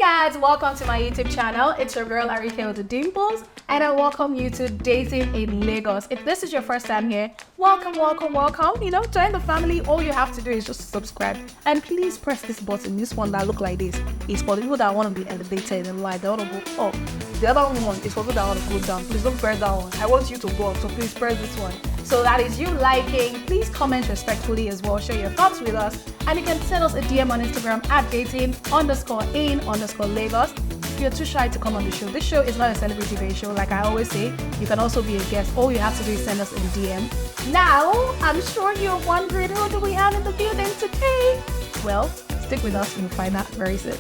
guys, welcome to my YouTube channel. It's your girl Ariyiike with the Dimples, and I welcome you to Dating in Lagos. If this is your first time here, welcome. You know, join the family. All you have to do is just subscribe, and please press this button. This one that look like this is for the people that want to be elevated in life. They want to go up. The other one is for people that want to go down. Please don't press that one. I want you to go up, so please press this one. So that is you liking. Please comment respectfully as well. Share your thoughts with us. And you can send us a DM on Instagram at dating_in_Lagos. If you're too shy to come on the show, this show is not a celebrity-based show. Like I always say, you can also be a guest. All you have to do is send us a DM. Now, I'm sure you're wondering, who do we have in the building today? Well, stick with us and you'll find out very soon.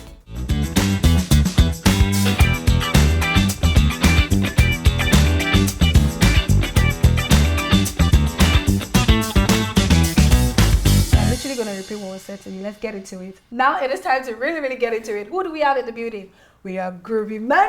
Going to repeat what was said to me. Let's get into it. Now it is time to really get into it. Who do we have in the building? We have Groovy Mono.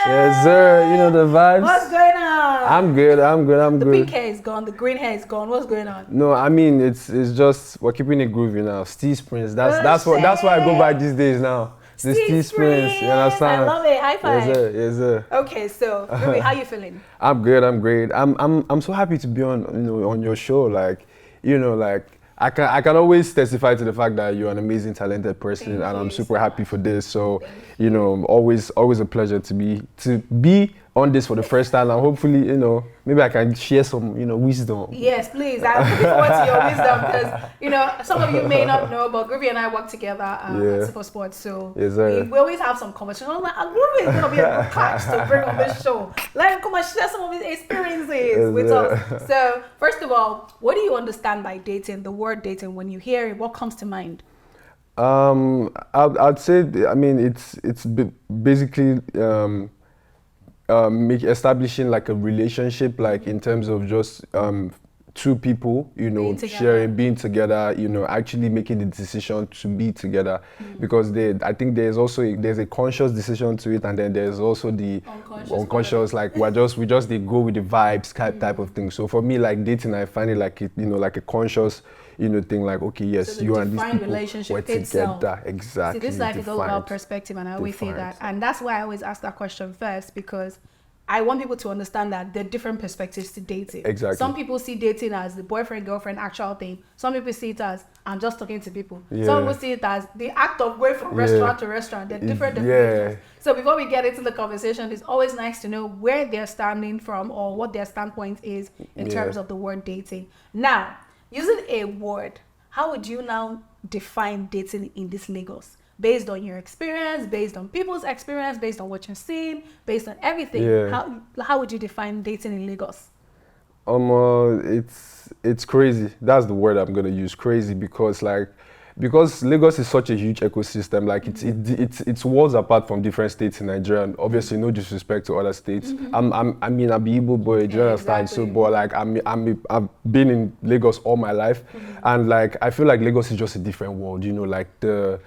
Yes, sir. You know the vibes. What's going on? I'm good. The pink hair is gone. The green hair is gone. What's going on? No, I mean it's just we're keeping it groovy now. Steve Prince. That's why I go by these days now. The Steve Prince. You understand? I love it. High five. Yes, sir. Okay, so Groovy, how you feeling? I'm good. I'm great. I'm so happy to be on your show. Like I can always testify to the fact that you're an amazing, talented person, and I'm super happy for this. So, always a pleasure to be on this for the first time, and hopefully, maybe I can share some, wisdom. Yes, please. I'm looking forward to your wisdom because, some of you may not know, but Groovy and I work together at Super Sports. So we always have some conversation. I'm like, Groovy is going to be a good catch to bring on this show. Let him come and share some of his experiences with us. So, first of all, what do you understand by dating? The word dating, when you hear it, what comes to mind? I'd say, it's basically establishing like a relationship, like in terms of just two people, being together, actually making the decision to be together. Because I think there's a conscious decision to it, and then there's also the unconscious, like we just they go with the vibes type of thing. So for me, like dating, I find it like like a conscious thing, like, okay, yes, so you and these people relationship together. Exactly. See, this life is all about perspective, and I always say that. And that's why I always ask that question first, because I want people to understand that there are different perspectives to dating. Exactly. Some people see dating as the boyfriend-girlfriend actual thing. Some people see it as, I'm just talking to people. Yeah. Some people see it as the act of going from restaurant to restaurant. There are different definitions. So before we get into the conversation, it's always nice to know where they're standing from or what their standpoint is in terms of the word dating. Now, using a word, how would you now define dating in this Lagos? Based on your experience, based on people's experience, based on what you're seeing, based on everything. Yeah. How would you define dating in Lagos? It's crazy. That's the word I'm gonna use, crazy, because Lagos is such a huge ecosystem. Like it's worlds apart from different states in Nigeria. And obviously, no disrespect to other states. I'm a Igbo boy, do you understand? Exactly. So, but like I've been in Lagos all my life, and like I feel like Lagos is just a different world. Like the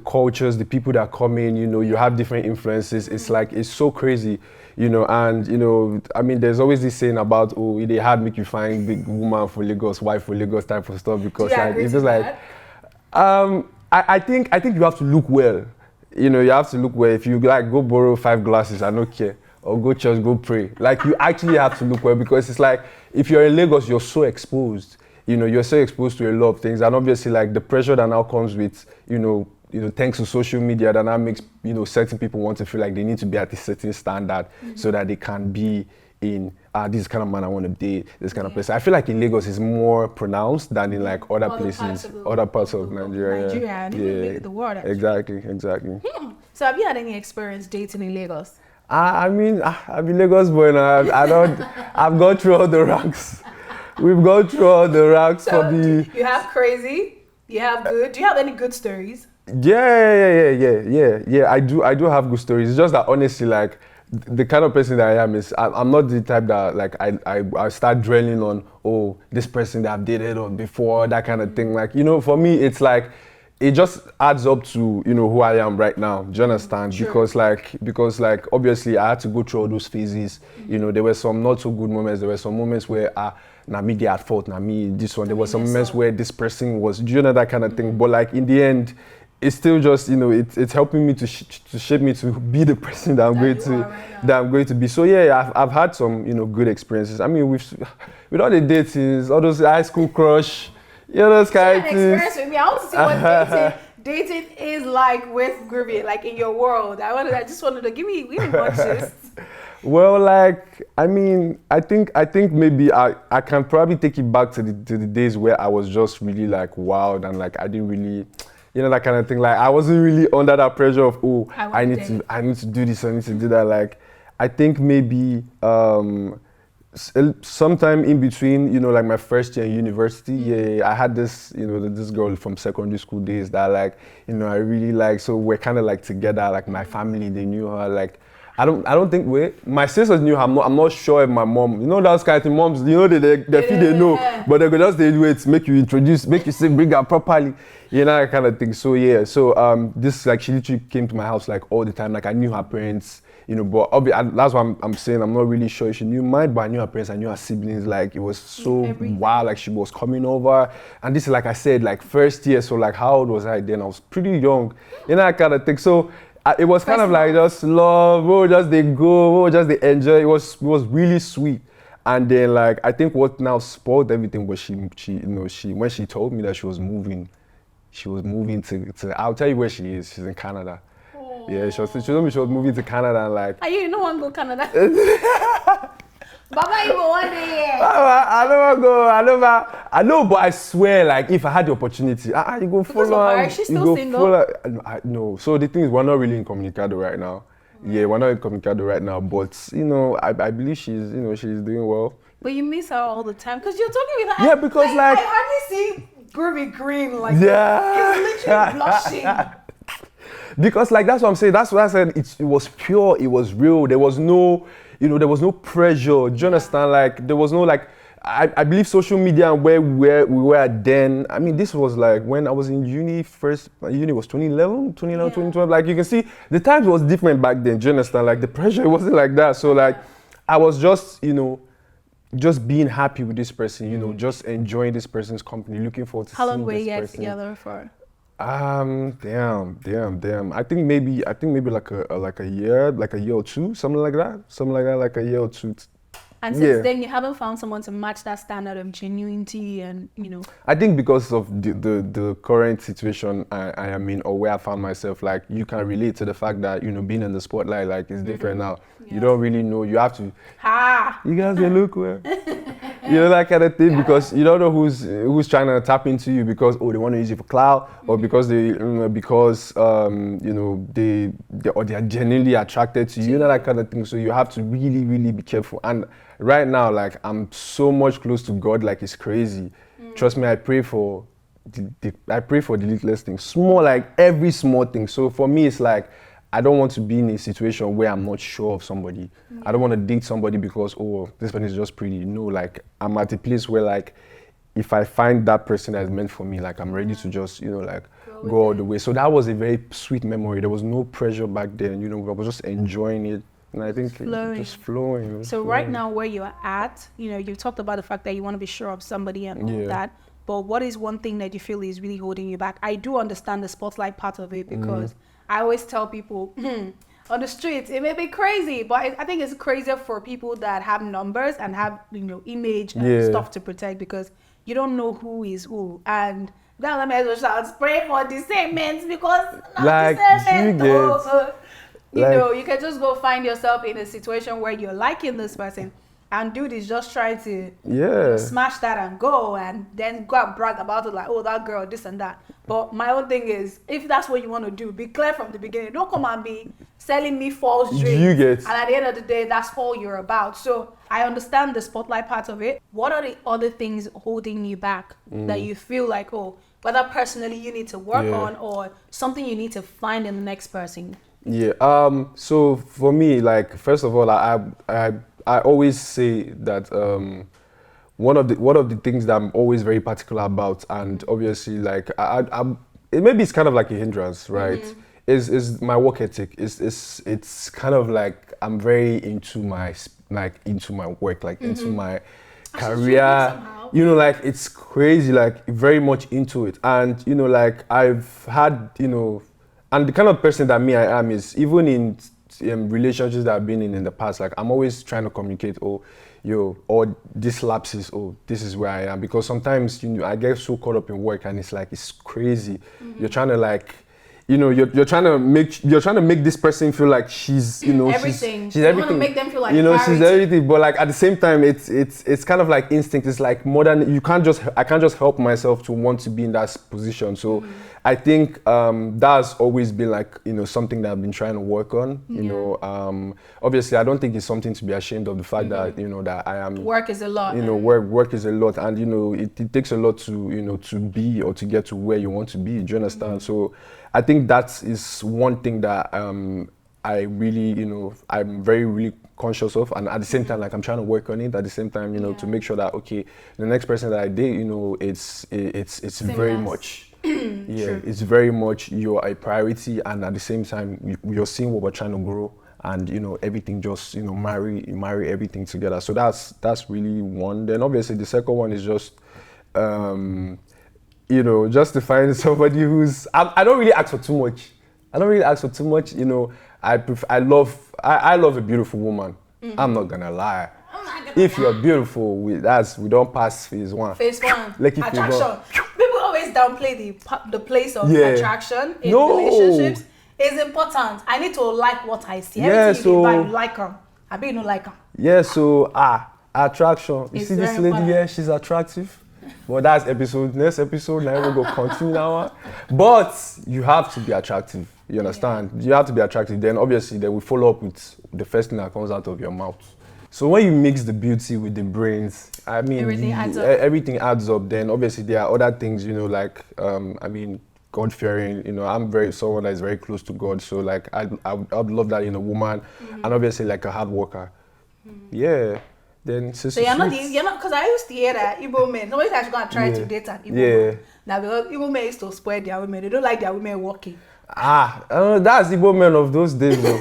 cultures, the people that come in. You have different influences. It's like it's so crazy. There's always this saying about, they had make you find big woman for Lagos, wife for Lagos type of stuff, because it's just like. I think you have to look well. You have to look well. If you go borrow 5 glasses, I don't care. Or go church, go pray. Like, you actually have to look well, because it's like, if you're in Lagos, you're so exposed. You're so exposed to a lot of things. And obviously, like, the pressure that now comes with, thanks to social media, that now makes, certain people want to feel like they need to be at a certain standard so that they can be in this kind of man I want to date, this kind of place. I feel like in Lagos is more pronounced than in like other places, other parts of Nigeria. And even the world. Actually. Exactly. So have you had any experience dating in Lagos? I'm in Lagos boy now. I've gone through all the ranks. We've gone through all the ranks. So you have crazy, you have good. Do you have any good stories? Yeah. I do have good stories. It's just that honestly, like, the kind of person that I am is I'm not the type that like I start dwelling on this person that I've dated on before, that kind of thing. Like, for me it's like it just adds up to who I am right now. Do you understand? Sure. Because obviously I had to go through all those phases. There were some not so good moments. There were some moments where now me they at fault, now me this one. There were some moments where this person was, that kind of thing. But like in the end, it's still just, you know, it's helping me to shape me to be the person that I'm going to be. So yeah, I've had some, you know, good experiences. I mean, with all the datings, all those high school crush, you know, those kind of things. Experience with me. I want to see what dating is like with Groovy, like in your world. I just wanted to give me more gist. Well, like, I mean, I think maybe I can probably take it back to the days where I was just really like wild and like I didn't really, you know, that kind of thing. Like I wasn't really under that pressure of, oh, I need to do this, I need to do that. Like I think maybe sometime in between, you know, like my first year in university, I had this, you know, this girl from secondary school days that like, you know, I really like. So we're kind of like together. Like my family, they knew her. Like I don't think my sisters knew her. I'm not sure if my mom, you know, those kind of thing. Moms, you know, they feel they know, but they go just they do it, make you say bring her properly, you know, that kind of thing. So yeah, so this like she literally came to my house like all the time. Like I knew her parents, you know, but that's why I'm saying I'm not really sure if she knew mine, but I knew her parents, I knew her siblings. Like it was so wild. Like she was coming over, and this is like I said, like first year. So like how old was I then? I was pretty young, you know, that kind of thing. So it was kind of like just love, just they go, just they enjoy. It was really sweet. And then like I think what now spoiled everything was she you know, when she told me that she was moving to I'll tell you where she is. She's in Canada. Yeah, she told me she was moving to Canada and like. Are you no one go Canada? Baba, you go one day. I don't go. I know, but I swear, like if I had the opportunity, you go follow. Is she still single? No. So the thing is, we're not really in Comunicado right now. Yeah, we're not in Comunicado right now. But you know, I believe she's doing well. But you miss her all the time because you're talking with her. Yeah, because like I hardly see Groovy green like. Yeah. He's literally blushing. Because like that's what I'm saying. That's what I said. It was pure. It was real. There was no, you know, there was no pressure. Do you understand? Like there was no like. I believe social media and where we were then. I mean, this was like when I was in uni. First uni was 2011, 2012. Like you can see, the times was different back then. Do you understand? Like the pressure wasn't like that. So like, I was just, you know, just being happy with this person. You know, just enjoying this person's company, looking forward to seeing this person. How long were you guys together for? Damn. I think maybe like a year or two, something like that, like a year or two. And since then, you haven't found someone to match that standard of genuinity and, you know. I think because of the current situation I am in, or where I found myself, like you can relate to the fact that, you know, being in the spotlight, like it's different now. Yeah. You don't really know. You have to. You guys may look well. You know, that kind of thing, because you don't know who's trying to tap into you because they want to use you for clout, or because they you know they are genuinely attracted to you. You know, that kind of thing. So you have to really, really be careful. And right now, like I'm so much close to God, like it's crazy. Trust me, I pray for the littlest things, small, like every small thing. So for me, it's like I don't want to be in a situation where I'm not sure of somebody. I don't want to date somebody because, oh, this person is just pretty. No, like I'm at a place where like if I find that person that is meant for me, like I'm ready to just, you know, like go all the way. So that was a very sweet memory. There was no pressure back then. You know, I was just enjoying it. And I think just flowing. So right now where you're at, you know, you've talked about the fact that you want to be sure of somebody and all that. But what is one thing that you feel is really holding you back? I do understand the spotlight part of it because I always tell people on the streets, it may be crazy, but I think it's crazier for people that have numbers and have, you know, image and stuff to protect, because you don't know who is who. And now let me just pray for discernment, because like you know, you can just go find yourself in a situation where you're liking this person, and dude is just trying to smash that and go, and then go and brag about it like, oh, that girl, this and that. But my own thing is, if that's what you want to do, be clear from the beginning. Don't come and be selling me false dreams. And at the end of the day, that's all you're about. So I understand the spotlight part of it. What are the other things holding you back that you feel like, oh, whether personally you need to work on, or something you need to find in the next person? So for me, like, first of all, I always say that one of the things that I'm always very particular about, and obviously, like, maybe it's kind of like a hindrance, right? Is my work ethic. It's kind of like I'm very into my work, like into my. career. You know, like it's crazy, like very much into it. And, you know, like I've had, you know, and the kind of person that I am is even in relationships that I've been in the past, like I'm always trying to communicate, or this lapses, this is where I am. Because sometimes, you know, I get so caught up in work and it's like, it's crazy. You're trying to like, you know, you're trying to make this person feel like she's, you know, everything. She's everything. You want to make them feel like, you know, she's everything. But like at the same time, it's kind of like instinct. It's like more than I can't just help myself to want to be in that position. So I think that's always been like, you know, something that I've been trying to work on. You know, obviously I don't think it's something to be ashamed of, the fact that, you know, that I am. Work is a lot. You know, work is a lot, and you know, it takes a lot to, you know, to be or to get to where you want to be. Do you understand? So I think that is one thing that I really, you know, I'm really conscious of, and at the same time, like I'm trying to work on it. At the same time, you know, to make sure that the next person that I date, you know, it's very much, it's very much you're a priority, and at the same time, you're seeing what we're trying to grow, and you know, everything just, you know, marry everything together. So that's really one. Then obviously the second one is just. You know, just to find somebody who's, I don't really ask for too much. You know, I love a beautiful woman. I'm not gonna lie. If you're beautiful, we don't pass phase one. Like attraction. People always downplay the place of attraction in relationships. It's important. I need to like what I see. Everything you like them. I bet you don't like them. Yeah, so attraction. You see this lady here, she's attractive. Well, that's next episode, now we'll go continue now. But you have to be attractive, you understand? You have to be attractive. Then obviously, we follow up with the first thing that comes out of your mouth. So when you mix the beauty with the brains, I mean, everything adds up. Then obviously there are other things, you know, like, I mean, God-fearing, you know, I'm someone that is very close to God. So like, I'd love that in a woman, and obviously like a hard worker. Yeah. Then so you're not because I used to hear that Igbo men, nobody's actually going to try to date an Igbo man. Now because Igbo men used to spoil their women, they don't like their women working. That's Igbo men of those days though.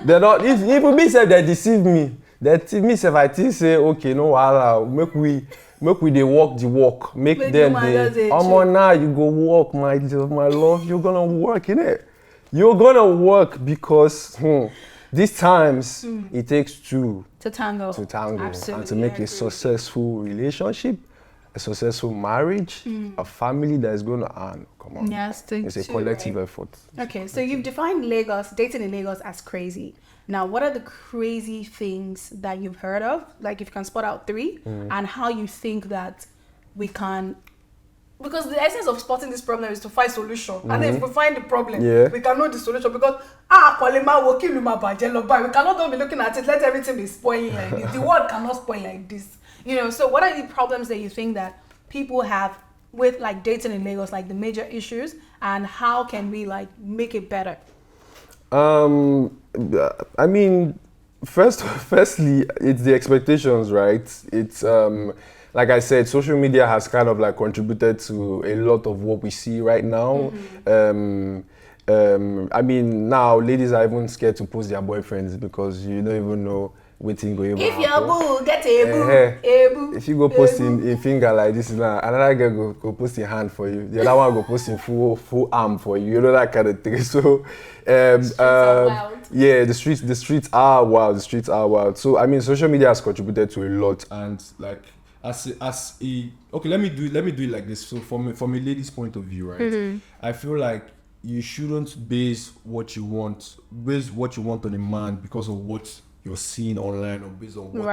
They're not, if Igbo me say they deceive me, me say I think say, okay, no wahala, make we they walk the walk, make them they, now you go walk, my love, you're gonna work, innit? You're gonna work because these times it takes two to tango. Absolutely, and to make a successful relationship, a successful marriage, a family that is going to earn. Come on, it's a collective effort. Okay, so you've defined dating in Lagos as crazy. Now, what are the crazy things that you've heard of? Like, if you can spot out 3, and how you think that we can. Because the essence of spotting this problem is to find solution. And then if we find the problem, we can know the solution. Because we cannot just be looking at it, let everything be spoiling like this. The world cannot spoil like this. You know, so what are the problems that you think that people have with like dating in Lagos, like the major issues, and how can we like make it better? I mean, firstly, it's the expectations, right? It's like I said, social media has kind of like contributed to a lot of what we see right now. I mean, now ladies are even scared to post their boyfriends because you don't even know waiting go. If your boo get a boo, if you go post a finger like this now, another girl go post a hand for you. The other one go post in full arm for you. You know, that kind of thing. So, yeah, the streets are wild. The streets are wild. So I mean, social media has contributed to a lot, and like. Okay, let me do it like this. So from a lady's point of view, right? I feel like you shouldn't base what you want on a man because of what you're seeing online or based on what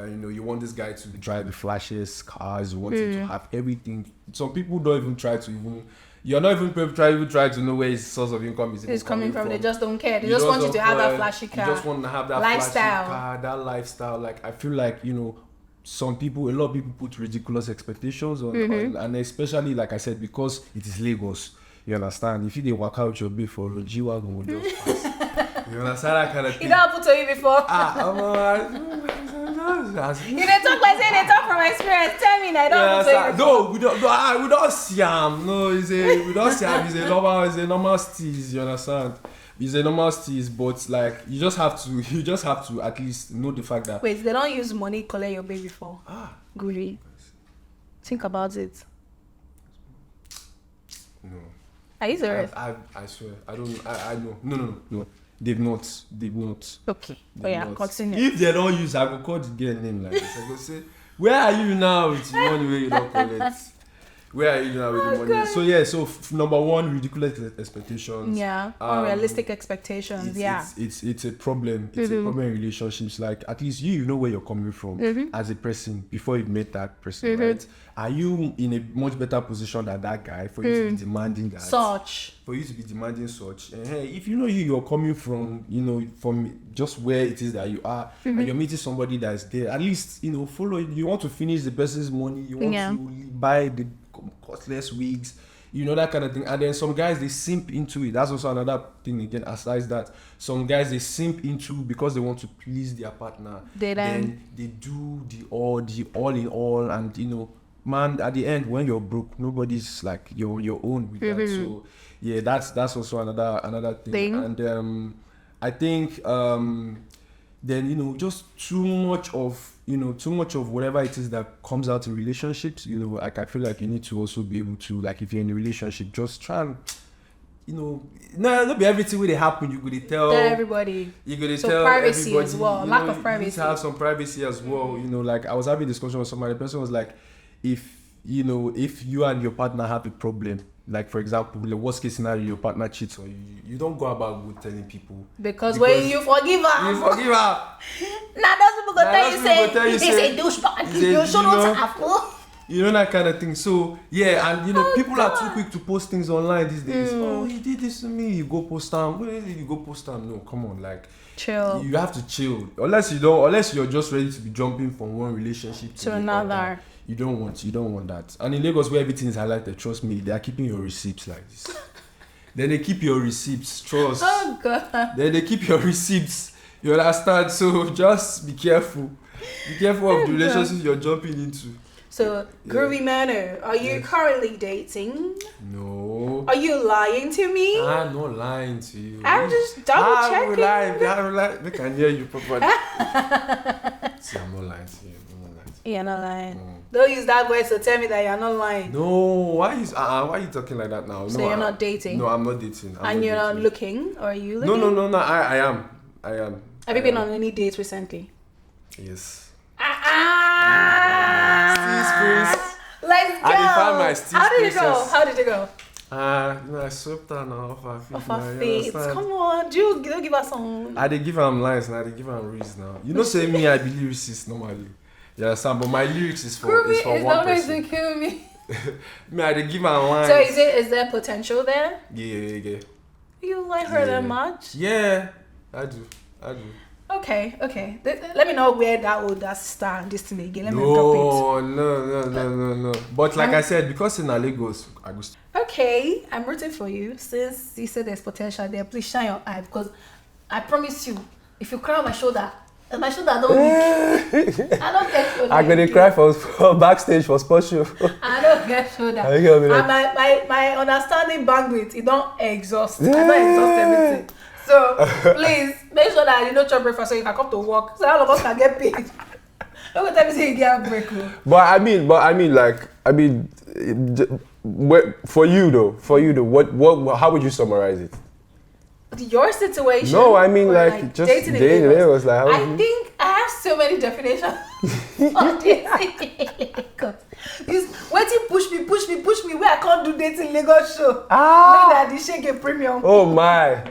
you know, you want this guy to drive the flashiest cars, you want him to have everything. Some people don't even try to you're not even try to know where his source of income is coming from. They just don't care. They just want you to have that flashy car. You just want to have that lifestyle. Flashy car, that lifestyle. Like I feel like, you know, a lot of people put ridiculous expectations on, and especially like I said, because it is Lagos. You understand? If you didn't work out your bill for G-Wagon would just pass. You understand that kind of thing? It happened to you before. You didn't talk like saying they talk from experience. Tell me that don't happen to you before. No, we don't see him. No, we don't see him. It's a normal steez, you understand? It's a normal steez, but like you just have to at least know the fact that. Wait, they don't use money collect your baby for. Groovy. Think about it. No. Are you serious? I swear. I don't. I know. No. They've not. Okay. But yeah, continue. If they don't use, I go call the girl name like this. I go say, where are you now with the money where you don't collect? Where are you now with the money? God. So yeah, number one, ridiculous expectations. Yeah, unrealistic expectations. It's a problem. It's a problem in relationships. Like at least you know where you're coming from as a person before you met that person, right? Are you in a much better position than that guy for you to be demanding that? For you to be demanding such. And hey, if you know you're coming from, from just where it is that you are, and you're meeting somebody that's there, at least, follow it. You want to finish the person's money, you want to buy the costless wigs, that kind of thing. And then some guys, they simp into it. That's also another thing again, aside that some guys, they simp into because they want to please their partner. Then they do the all in all, and man, at the end, when you're broke, nobody's like your own with that. So yeah, that's also another thing. And I think then just too much of whatever it is that comes out in relationships, like I feel like you need to also be able to, like, if you're in a relationship, just try and not be everything where they happen you could tell everybody. You could so tell privacy everybody, as well. Lack of privacy. You need to have some privacy as well. Like I was having a discussion with somebody. The person was like, if you and your partner have a problem, like for example, the worst case scenario, your partner cheats on you don't go about good telling people because when you forgive her, now those people go tell you say douchebag, you should not have that kind of thing. So yeah, and people are too quick to post things online these days. Oh, he did this to me. You go post them. Where did you go post them? No, come on, like chill. You have to chill. Unless you're just ready to be jumping from one relationship to another. You don't want that. And in Lagos, where everything is highlighted, trust me, they are keeping your receipts like this. Then they keep your receipts, trust. Oh God. Then they keep your receipts. You understand? So just be careful. Be careful of the relationships you're jumping into. So, Groovymono, are you currently dating? No. Are you lying to me? I'm not lying to you. I'm just double checking. I'm lying. I can hear you properly. See, I'm not lying to you. You're not lying. Don't use that word to tell me that you're not lying. No, why are you talking like that now? So you're not dating? No, I'm not dating. You're not looking? Or are you looking? No, I am. Have you been on any dates recently? Yes. Let's go. How did it go? I swept her now off her feet. Come on, you give us some. I did give them lines and I did give them reads now. Say me, I believe receipts normally. Yeah, but my lyrics is for one person. It's not going to kill me. Me, I did give her lines. So is there potential there? Yeah. You like her that much? Yeah, I do. Okay. Let me know where that stand this thing again. Let me drop it. No. But like I said, because in Lagos, I go. Okay, I'm rooting for you. Since you said there's potential there, please shine your eye because I promise you, if you cry on my shoulder don't weak. I don't get shoulder. I'm gonna cry for backstage for sports show. I don't get shoulder. And my understanding bandwidth, it don't exhaust. I don't exhaust everything. So please make sure that you don't chop breakfast so you can come to work so all of us can get paid. Don't tell me say you get a break. But I mean, for you though, what how would you summarize it? Your situation? No, I mean like just dating. It was like I think I have so many definitions of dating. Waiting push me where I can't do dating Lagos show. Make that this shake a premium. Oh my.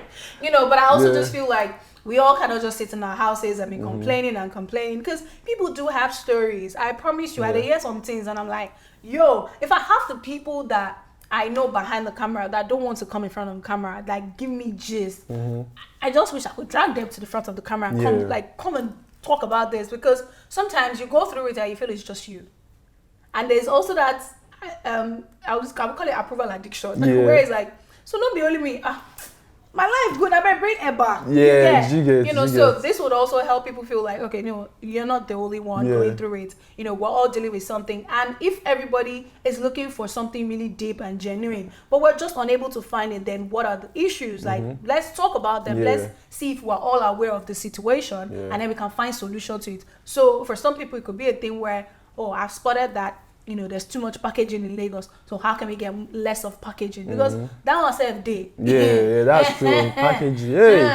But I also just feel like we all kind of just sit in our houses and be complaining because people do have stories. I promise you, I hear some things and I'm like, yo, if I have the people that I know behind the camera that don't want to come in front of the camera, like give me gist. I just wish I could drag them to the front of the camera and come and talk about this because sometimes you go through it and you feel it's just you. And there's also that I would call it approval addiction, where it's like, so don't be only me. my life good, I better bring it back. Yeah, so this would also help people feel like, okay, you're not the only one going through it. We're all dealing with something. And if everybody is looking for something really deep and genuine, but we're just unable to find it, then what are the issues? Like, let's talk about them. Let's see if we're all aware of the situation, and then we can find solution to it. So for some people, it could be a thing where, I've spotted that there's too much packaging in Lagos, so how can we get less of packaging? Because that was day. Yeah, that's true. Packaging,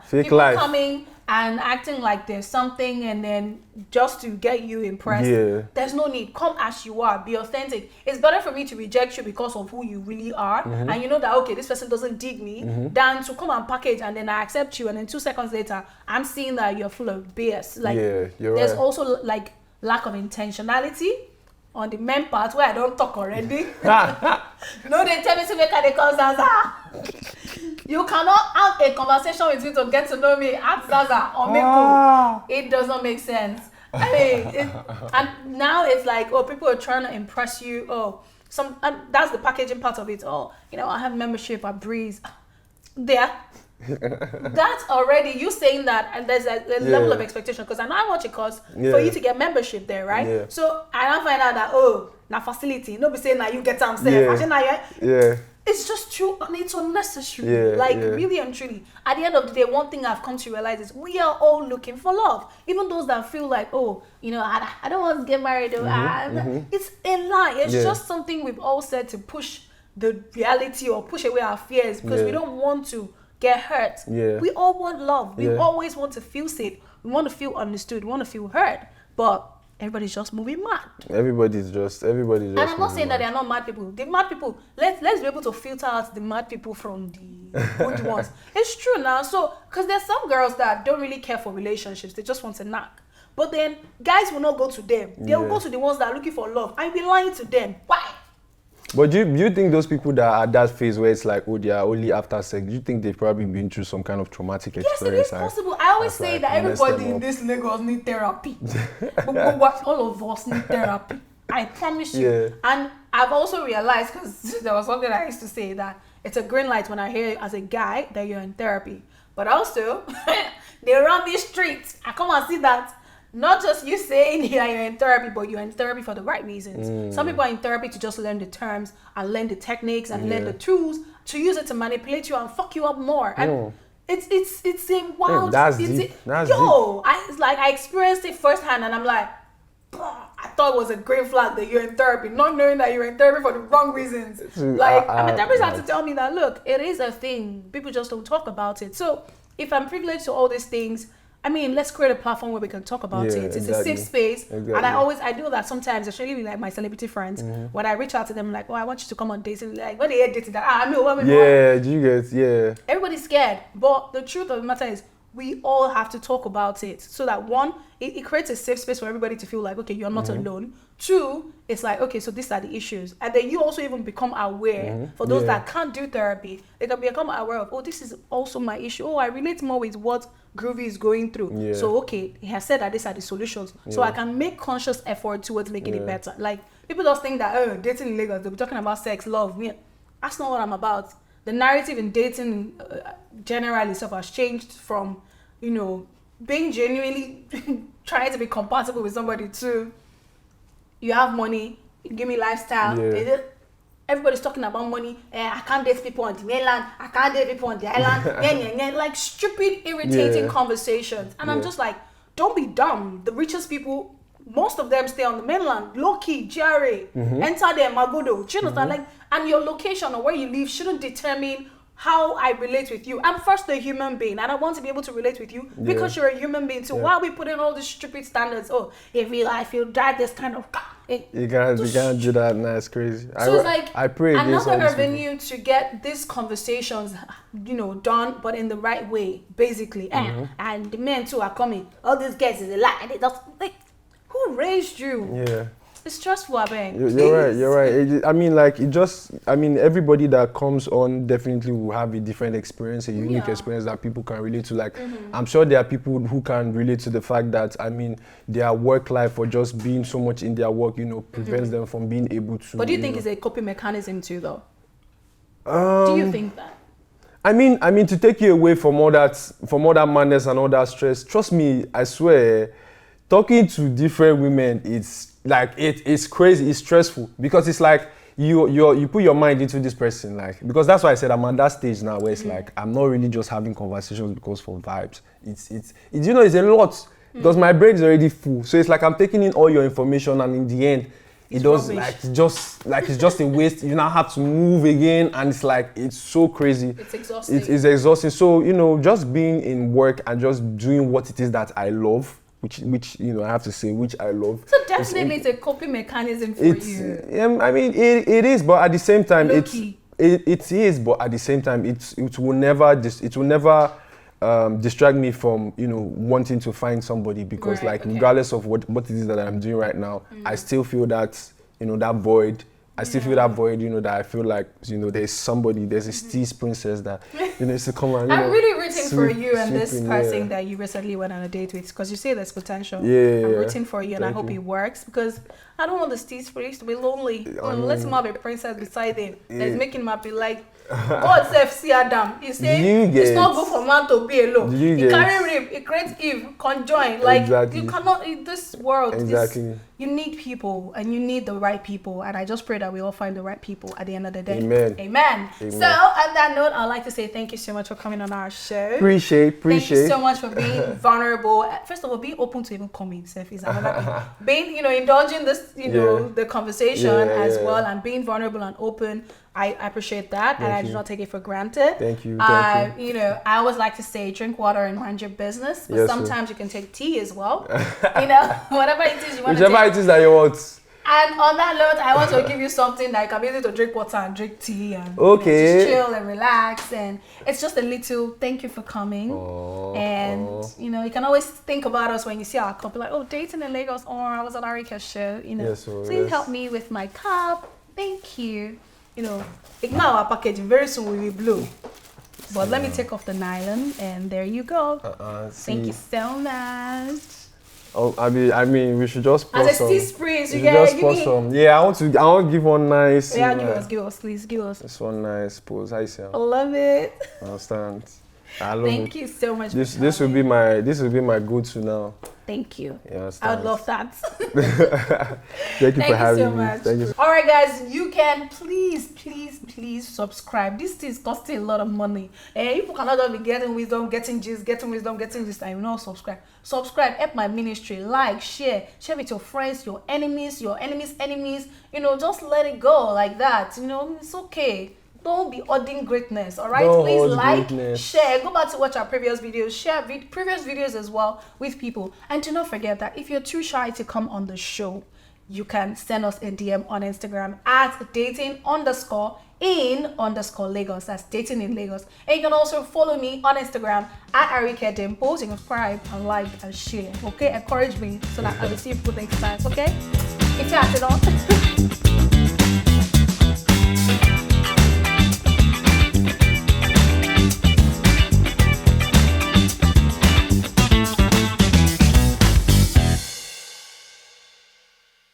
fake people life. Coming and acting like there's something, and then just to get you impressed. There's no need. Come as you are. Be authentic. It's better for me to reject you because of who you really are, and you know that, okay, this person doesn't dig me, than to come and package and then I accept you, and then 2 seconds later I'm seeing that you're full of BS. Like, there's also like lack of intentionality on the men part where I don't talk already. They tell me to make a call Zaza. You cannot have a conversation with me to get to know me. Ask Zaza or Meko. It does not make sense. I mean, and now it's like, people are trying to impress you. And that's the packaging part of it. I have membership at Breeze. That's already you saying that, and there's a level of expectation, because I know how much it costs for you to get membership there, right? So I don't find out that na facility, be saying that you get some it's just true, and it's unnecessary. Really and truly, at the end of the day, one thing I've come to realize is we are all looking for love. Even those that feel like, I don't want to get married. It's a lie. It's just something we've all said to push the reality or push away our fears, because we don't want to get hurt. We all want love. We always want to feel safe. We want to feel understood. We want to feel heard. But everybody's just moving mad. Everybody's just. And I'm not saying that they are not mad people. The mad people, let's be able to filter out the mad people from the good ones. It's true now. So, because there's some girls that don't really care for relationships. They just want to knock. But then guys will not go to them. They will go to the ones that are looking for love. I'll be lying to them. Why? But do you think those people that are at that phase where it's like, they are only after sex, do you think they've probably been through some kind of traumatic experience? Yes, it is possible. I always say that everybody in this Lagos need therapy. But all of us need therapy. I promise you. And I've also realized, because there was something I used to say, that it's a green light when I hear as a guy that you're in therapy. But also, they run these streets. I come and see that. Not just you saying you're in therapy, but you're in therapy for the right reasons. Some people are in therapy to just learn the terms and learn the techniques and learn the tools to use it to manipulate you and fuck you up more. And it's a wild. That's deep. I experienced it firsthand, and I'm like, I thought it was a green flag that you're in therapy, not knowing that you're in therapy for the wrong reasons. My therapist had to tell me that, look, it is a thing. People just don't talk about it. So if I'm privileged to all these things, I mean, let's create a platform where we can talk about it. It's a safe space. And I do that sometimes, especially with like my celebrity friends. When I reach out to them, like, I want you to come on dating. Like, when they hear dating, everybody's scared. But the truth of the matter is, we all have to talk about it. So that one, it creates a safe space for everybody to feel like, okay, you're not alone. Two, it's like, okay, so these are the issues. And then you also even become aware. For those that can't do therapy, they can become aware of, this is also my issue. I relate more with what Groovy is going through. So, okay, he has said that these are the solutions. So I can make conscious effort towards making it better. Like, people just think that, dating in Lagos, they'll be talking about sex, love. That's not what I'm about. The narrative in dating generally stuff has changed from, being genuinely trying to be compatible with somebody to, you have money, you give me lifestyle. Everybody's talking about money. I can't date people on the mainland. I can't date people on the island. Like stupid, irritating conversations. And I'm just like, don't be dumb. The richest people, most of them stay on the mainland. Low-key, GRA. Enter there, Magodo. Do you understand? Like, and your location or where you live shouldn't determine how I relate with you. I'm first a human being, and I want to be able to relate with you because you're a human being. So why are we putting all these stupid standards? If I feel drive this kind of car. You can't do that. Nah, it's crazy. So it's like I pray another avenue to get these conversations, done, but in the right way, basically. And the men too are coming. All these guys is a lie. And they just like, who raised you? It's stressful, I bet. You're right. Everybody that comes on definitely will have a different experience, a unique experience that people can relate to. Like, I'm sure there are people who can relate to the fact that, their work life or just being so much in their work, prevents them from being able to. But do you think it's a coping mechanism too, though? Do you think that? I mean, to take you away from all that madness and all that stress, trust me, I swear, talking to different women, it's like, it's crazy, it's stressful, because it's like, you put your mind into this person, like, because that's why I said I'm at that stage now where it's like, I'm not really just having conversations because for vibes. It's you know, it's a lot, because my brain is already full. So it's like I'm taking in all your information, and in the end, it does it's just a waste. You now have to move again, and it's like, it's so crazy. It's exhausting. It's exhausting. So, you know, just being in work and just doing what it is that I love, which you know, I have to say, which I love. So definitely it's a coping mechanism for you. I mean, it is, but at the same time, Low-key. it is, but at the same time, it will never distract me from, you know, wanting to find somebody, because regardless of what it is that I'm doing right now, I still feel that, you know, that void. I still feel that void, you know, that I feel like, you know, there's a Steve's princess that, you know, it's to come and, I'm really rooting for you and this person that you recently went on a date with, because you say there's potential. I'm rooting for you, and I hope it works, because I don't want the Steve's princess to be lonely. Let him have a princess beside him that's making him happy. Like, God self see Adam. He say it's not good for man to be alone. He carry rib, he creates Eve, conjoin. Like, you cannot in this world. You need people, and you need the right people. And I just pray that we all find the right people at the end of the day. Amen. So on that note, I'd like to say thank you so much for coming on our show. Appreciate. Thank you so much for being vulnerable. First of all, being open to even coming self is another thing. Being, you know, indulging this, you know, the conversation as well, and being vulnerable and open. I appreciate that, and I do not take it for granted. Thank you. You know, I always like to say, drink water and mind your business, but sometimes you can take tea as well. You know, whatever it is you want to take. Whichever it is that you want. And on that note, I want to give you something that you can be able to drink water and drink tea and you know, just chill and relax. And it's just a little thank you for coming. And you know, you can always think about us when you see our cup, like, oh, dating in Lagos, or I was on Ariyiike show. You know, please help me with my cup. Thank you. You know, ignore our packaging. Very soon we will blow. But let me take off the nylon, and there you go. Thank you so much. Oh, I mean, we should just pour some. As a Prince, you just pour some. Yeah, I want to give one nice. Yeah, give us, please, give us. This one nice pose. How you say? I love it. I understand. I love it. Thank you so much. This will be my go-to now. Thank you. I would love that. Thank you for having me. Thank you. All right, guys, you can please subscribe. This is costing a lot of money. If you cannot just be getting wisdom, getting gist, getting wisdom, getting this, I will not subscribe. Subscribe, help my ministry, like, share with your friends, your enemies' enemies. You know, just let it go like that. You know, it's okay. Don't be hoarding greatness, all right? Please like, share, go back to watch our previous videos, share previous videos as well with people. And do not forget that if you're too shy to come on the show, you can send us a DM on Instagram at dating_in_Lagos. That's dating in Lagos. And you can also follow me on Instagram at Ariyiikedimples. You can subscribe and like and share, okay? Encourage me so that I will see you next time, okay? It's happening.